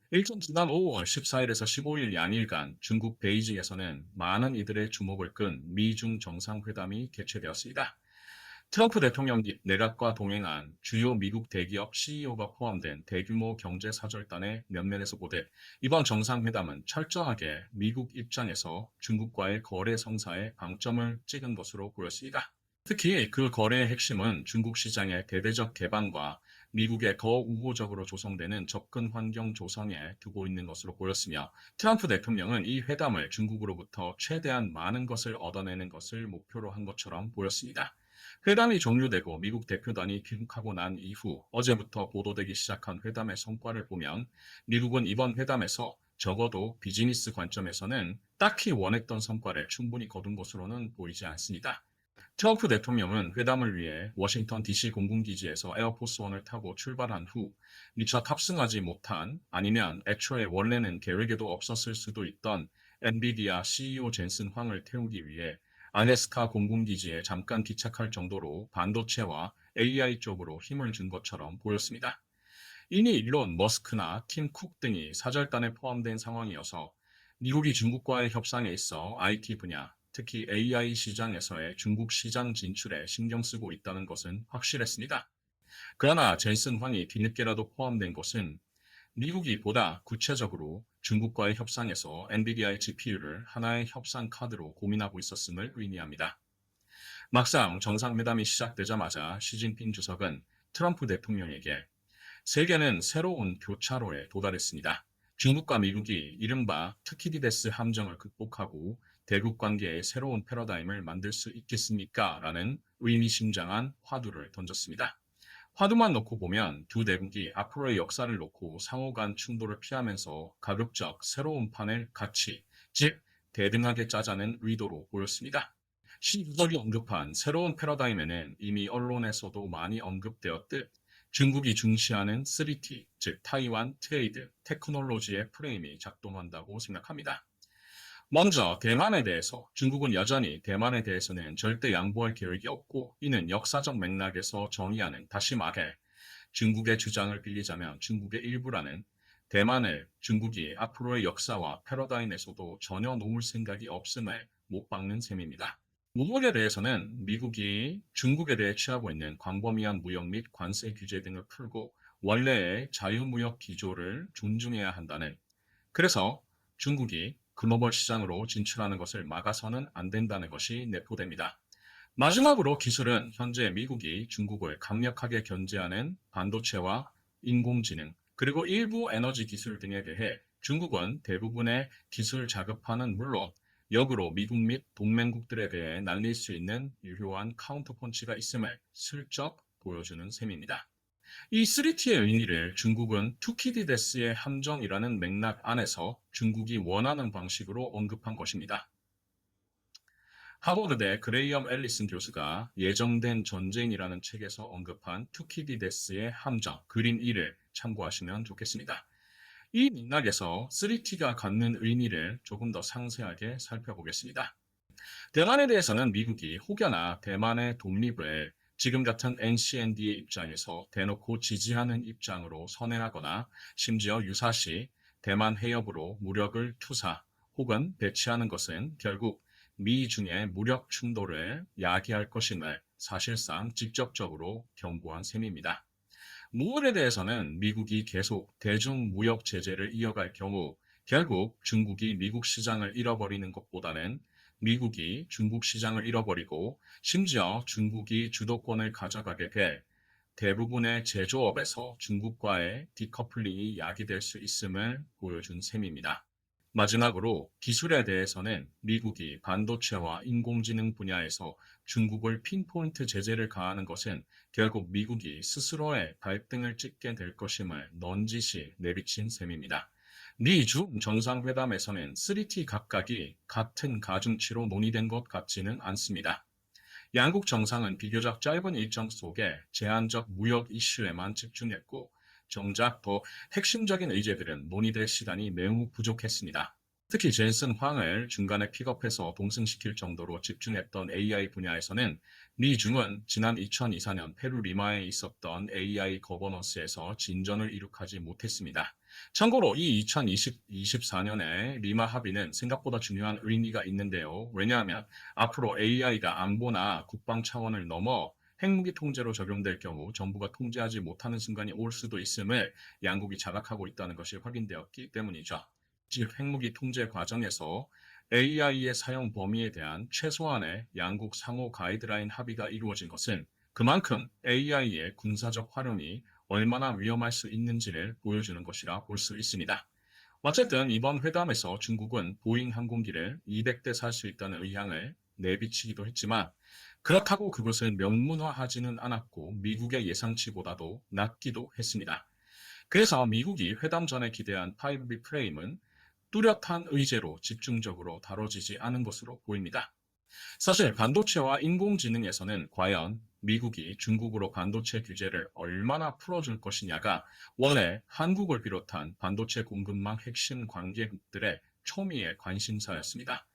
일전 지난 5월 14일에서 15일 양일간 중국 베이징에서는 많은 이들의 주목을 끈 미중 정상회담이 개최되었습니다. 트럼프 대통령 내각과 동행한 주요 미국 대기업 CEO가 포함된 대규모 경제사절단의 면면에서 보듯 이번 정상회담은 철저하게 미국 입장에서 중국과의 거래 성사에 방점을 찍은 것으로 보였습니다. 특히 그 거래의 핵심은 중국 시장의 대대적 개방과 미국의 거우호적으로 조성되는 접근 환경 조성에 두고 있는 것으로 보였으며, 트럼프 대통령은 이 회담을 중국으로부터 최대한 많은 것을 얻어내는 것을 목표로 한 것처럼 보였습니다. 회담이 종료되고 미국 대표단이 귀국하고 난 이후 어제부터 보도되기 시작한 회담의 성과를 보면, 미국은 이번 회담에서 적어도 비즈니스 관점에서는 딱히 원했던 성과를 충분히 거둔 것으로는 보이지 않습니다. 트럼프 대통령은 회담을 위해 워싱턴 DC 공군기지에서 에어포스 원을 타고 출발한 후 미처 탑승하지 못한, 아니면 애초에 원래는 계획에도 없었을 수도 있던 엔비디아 CEO 젠슨 황을 태우기 위해 알래스카 공군기지에 잠깐 기착할 정도로 반도체와 AI 쪽으로 힘을 준 것처럼 보였습니다. 이미 일론 머스크나 팀 쿡 등이 사절단에 포함된 상황이어서 미국이 중국과의 협상에 있어 IT 분야, 특히 AI 시장에서의 중국 시장 진출에 신경 쓰고 있다는 것은 확실했습니다. 그러나 젠슨 황이 뒤늦게라도 포함된 것은 미국이 보다 구체적으로 중국과의 협상에서 엔비디아의 GPU를 하나의 협상 카드로 고민하고 있었음을 의미합니다. 막상 정상회담이 시작되자마자 시진핑 주석은 트럼프 대통령에게 세계는 새로운 교차로에 도달했습니다. 중국과 미국이 이른바 투키디데스 함정을 극복하고 대국 관계의 새로운 패러다임을 만들 수 있겠습니까? 라는 의미심장한 화두를 던졌습니다. 화두만 놓고 보면 두 대국이 앞으로의 역사를 놓고 상호 간 충돌을 피하면서 가급적 새로운 판을 같이, 즉 대등하게 짜자는 의도로 보였습니다. 시 주석이 언급한 새로운 패러다임에는 이미 언론에서도 많이 언급되었듯 중국이 중시하는 3T, 즉 타이완 트레이드 테크놀로지의 프레임이 작동한다고 생각합니다. 먼저 대만에 대해서 중국은 여전히 대만에 대해서는 절대 양보할 계획이 없고, 이는 역사적 맥락에서 정의하는, 다시 말해 중국의 주장을 빌리자면 중국의 일부라는, 대만을 중국이 앞으로의 역사와 패러다임에서도 전혀 놓을 생각이 없음을 못 박는 셈입니다. 무역에 대해서는 미국이 중국에 대해 취하고 있는 광범위한 무역 및 관세 규제 등을 풀고 원래의 자유무역 기조를 존중해야 한다는, 그래서 중국이 글로벌 시장으로 진출하는 것을 막아서는 안 된다는 것이 내포됩니다. 마지막으로 기술은 현재 미국이 중국을 강력하게 견제하는 반도체와 인공지능, 그리고 일부 에너지 기술 등에 대해 중국은 대부분의 기술 자급화는 물론 역으로 미국 및 동맹국들에 대해 날릴 수 있는 유효한 카운터펀치가 있음을 슬쩍 보여주는 셈입니다. 이 3T의 의미를 중국은 투키디데스의 함정이라는 맥락 안에서 중국이 원하는 방식으로 언급한 것입니다. 하버드대 그레이엄 앨리슨 교수가 예정된 전쟁이라는 책에서 언급한 투키디데스의 함정, 그림 1을 참고하시면 좋겠습니다. 이 맥락에서 3T가 갖는 의미를 조금 더 상세하게 살펴보겠습니다. 대만에 대해서는 미국이 혹여나 대만의 독립을 지금 같은 NCND의 입장에서 대놓고 지지하는 입장으로 선회하거나 심지어 유사시 대만 해협으로 무력을 투사 혹은 배치하는 것은 결국 미중의 무력 충돌을 야기할 것임을 사실상 직접적으로 경고한 셈입니다. 무엇에 대해서는 미국이 계속 대중무역 제재를 이어갈 경우 결국 중국이 미국 시장을 잃어버리는 것보다는 미국이 중국 시장을 잃어버리고 심지어 중국이 주도권을 가져가게 될 대부분의 제조업에서 중국과의 디커플링이 야기될 수 있음을 보여준 셈입니다. 마지막으로 기술에 대해서는 미국이 반도체와 인공지능 분야에서 중국을 핀포인트 제재를 가하는 것은 결국 미국이 스스로의 발등을 찍게 될 것임을 넌지시 내비친 셈입니다. 미중 정상회담에서는 3T 각각이 같은 가중치로 논의된 것 같지는 않습니다. 양국 정상은 비교적 짧은 일정 속에 제한적 무역 이슈에만 집중했고, 정작 더 핵심적인 의제들은 논의될 시간이 매우 부족했습니다. 특히 젠슨 황을 중간에 픽업해서 동승시킬 정도로 집중했던 AI 분야에서는 미중은 지난 2024년 페루 리마에 있었던 AI 거버넌스에서 진전을 이룩하지 못했습니다. 참고로 이 2024년에 리마 합의는 생각보다 중요한 의미가 있는데요. 왜냐하면 앞으로 AI가 안보나 국방 차원을 넘어 핵무기 통제로 적용될 경우 정부가 통제하지 못하는 순간이 올 수도 있음을 양국이 자각하고 있다는 것이 확인되었기 때문이죠. 즉, 핵무기 통제 과정에서 AI의 사용 범위에 대한 최소한의 양국 상호 가이드라인 합의가 이루어진 것은 그만큼 AI의 군사적 활용이 얼마나 위험할 수 있는지를 보여주는 것이라 볼 수 있습니다. 어쨌든 이번 회담에서 중국은 보잉 항공기를 200대 살 수 있다는 의향을 내비치기도 했지만 그렇다고 그것을 명문화하지는 않았고 미국의 예상치보다도 낮기도 했습니다. 그래서 미국이 회담 전에 기대한 5B 프레임은 뚜렷한 의제로 집중적으로 다뤄지지 않은 것으로 보입니다. 사실 반도체와 인공지능에서는 과연 미국이 중국으로 반도체 규제를 얼마나 풀어줄 것이냐가 원래 한국을 비롯한 반도체 공급망 핵심 관계국들의 초미의 관심사였습니다.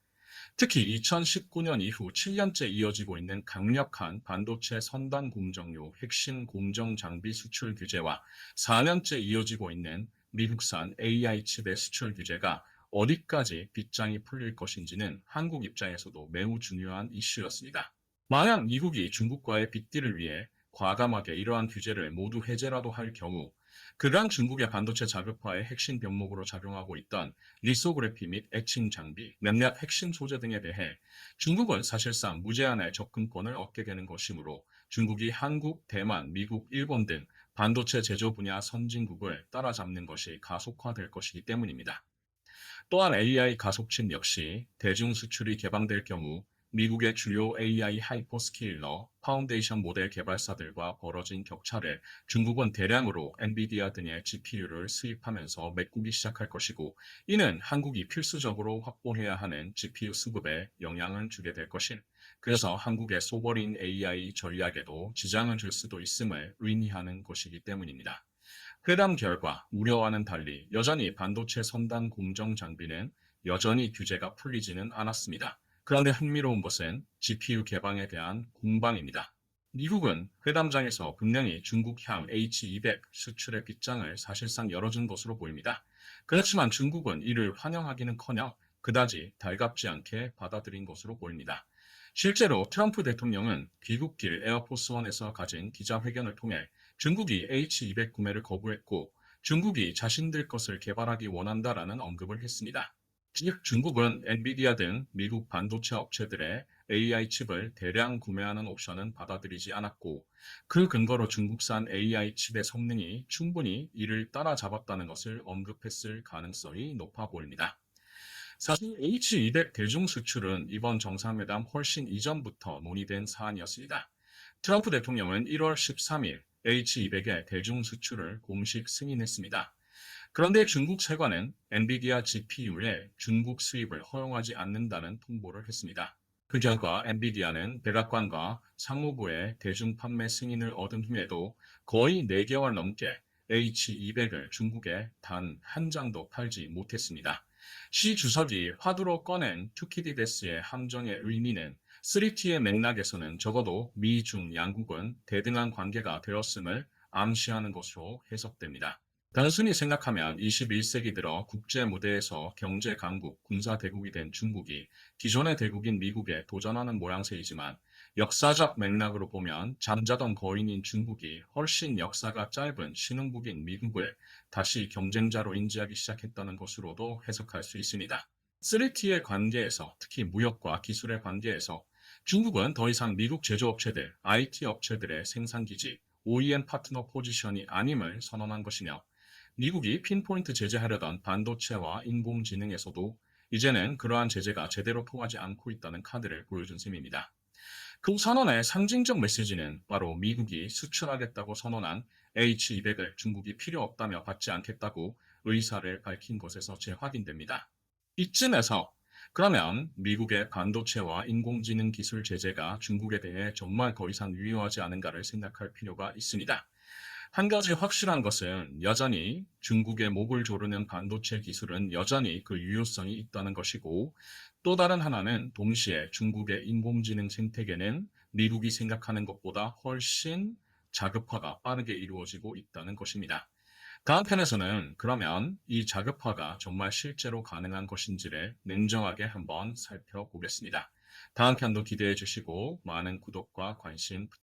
특히 2019년 이후 7년째 이어지고 있는 강력한 반도체 선단 공정료 핵심 공정 장비 수출 규제와 4년째 이어지고 있는 미국산 AI 칩의 수출 규제가 어디까지 빗장이 풀릴 것인지는 한국 입장에서도 매우 중요한 이슈였습니다. 만약 미국이 중국과의 빅딜을 위해 과감하게 이러한 규제를 모두 해제라도 할 경우 그간 중국의 반도체 자급화의 핵심 병목으로 작용하고 있던 리소그래피 및 애칭 장비, 몇몇 핵심 소재 등에 대해 중국은 사실상 무제한의 접근권을 얻게 되는 것이므로 중국이 한국, 대만, 미국, 일본 등 반도체 제조 분야 선진국을 따라잡는 것이 가속화될 것이기 때문입니다. 또한 AI 가속칩 역시 대중 수출이 개방될 경우 미국의 주요 AI 하이퍼스케일러, 파운데이션 모델 개발사들과 벌어진 격차를 중국은 대량으로 엔비디아 등의 GPU를 수입하면서 메꾸기 시작할 것이고, 이는 한국이 필수적으로 확보해야 하는 GPU 수급에 영향을 주게 될 것인. 그래서 한국의 소버린 AI 전략에도 지장을 줄 수도 있음을 의미하는 것이기 때문입니다. 회담 결과 우려와는 달리 여전히 반도체 선단 공정 장비는 여전히 규제가 풀리지는 않았습니다. 그런데 흥미로운 것은 GPU 개방에 대한 공방입니다. 미국은 회담장에서 분명히 중국향 H200 수출의 빗장을 사실상 열어준 것으로 보입니다. 그렇지만 중국은 이를 환영하기는커녕 그다지 달갑지 않게 받아들인 것으로 보입니다. 실제로 트럼프 대통령은 귀국길 에어포스원에서 가진 기자회견을 통해 중국이 H200 구매를 거부했고 중국이 자신들 것을 개발하기 원한다라는 언급을 했습니다. 즉 중국은 엔비디아 등 미국 반도체 업체들의 AI 칩을 대량 구매하는 옵션은 받아들이지 않았고 그 근거로 중국산 AI 칩의 성능이 충분히 이를 따라잡았다는 것을 언급했을 가능성이 높아 보입니다. 사실 H200 대중 수출은 이번 정상회담 훨씬 이전부터 논의된 사안이었습니다. 트럼프 대통령은 1월 13일 H200의 대중 수출을 공식 승인했습니다. 그런데 중국 세관은 엔비디아 GPU의 중국 수입을 허용하지 않는다는 통보를 했습니다. 그 결과 엔비디아는 백악관과 상무부의 대중 판매 승인을 얻은 후에도 거의 4개월 넘게 H200을 중국에 단 한 장도 팔지 못했습니다. 시 주석이 화두로 꺼낸 투키디데스의 함정의 의미는 3T의 맥락에서는 적어도 미, 중 양국은 대등한 관계가 되었음을 암시하는 것으로 해석됩니다. 단순히 생각하면 21세기 들어 국제 무대에서 경제 강국, 군사 대국이 된 중국이 기존의 대국인 미국에 도전하는 모양새이지만 역사적 맥락으로 보면 잠자던 거인인 중국이 훨씬 역사가 짧은 신흥국인 미국을 다시 경쟁자로 인지하기 시작했다는 것으로도 해석할 수 있습니다. 3T의 관계에서, 특히 무역과 기술의 관계에서 중국은 더 이상 미국 제조업체들, IT 업체들의 생산기지, OEM 파트너 포지션이 아님을 선언한 것이며 미국이 핀포인트 제재하려던 반도체와 인공지능에서도 이제는 그러한 제재가 제대로 통하지 않고 있다는 카드를 보여준 셈입니다. 그 선언의 상징적 메시지는 바로 미국이 수출하겠다고 선언한 H200을 중국이 필요 없다며 받지 않겠다고 의사를 밝힌 것에서 재확인됩니다. 이쯤에서 그러면 미국의 반도체와 인공지능 기술 제재가 중국에 대해 정말 더 이상 유효하지 않은가를 생각할 필요가 있습니다. 한 가지 확실한 것은 여전히 중국의 목을 조르는 반도체 기술은 여전히 그 유효성이 있다는 것이고 또 다른 하나는 동시에 중국의 인공지능 생태계는 미국이 생각하는 것보다 훨씬 자급화가 빠르게 이루어지고 있다는 것입니다. 다음 편에서는 그러면 이 자급화가 정말 실제로 가능한 것인지를 냉정하게 한번 살펴보겠습니다. 다음 편도 기대해 주시고 많은 구독과 관심